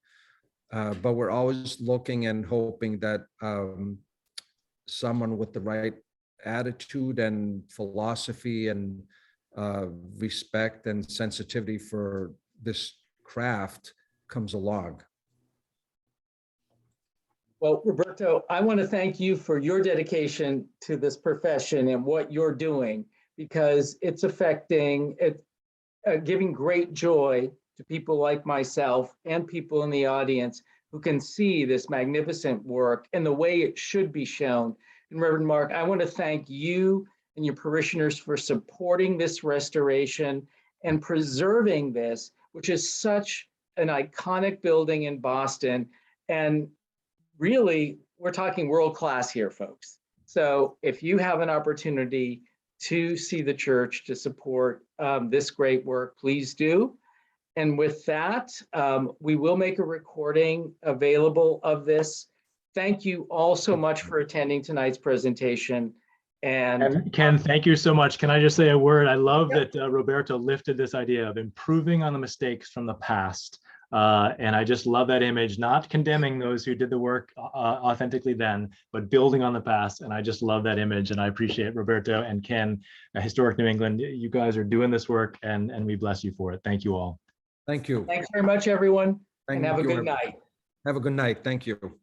But we're always looking and hoping that someone with the right attitude and philosophy and respect and sensitivity for this craft comes along. Well, Roberto, I want to thank you for your dedication to this profession and what you're doing, because it's giving great joy to people like myself and people in the audience who can see this magnificent work and the way it should be shown. And Reverend Mark, I want to thank you and your parishioners for supporting this restoration and preserving this, which is such an iconic building in Boston. And really, we're talking world-class here, folks. So if you have an opportunity to see the church, to support this great work, please do. And with that, we will make a recording available of this. Thank you all so much for attending tonight's presentation. And Ken, thank you so much. Can I just say a word? I love that Roberto lifted this idea of improving on the mistakes from the past. And I just love that image, not condemning those who did the work authentically then, but building on the past. And I just love that image. And I appreciate Roberto and Ken, Historic New England. You guys are doing this work, and we bless you for it. Thank you all. Thank you. Thanks very much, everyone. Thank and have you, a good night. Have a good night. Thank you.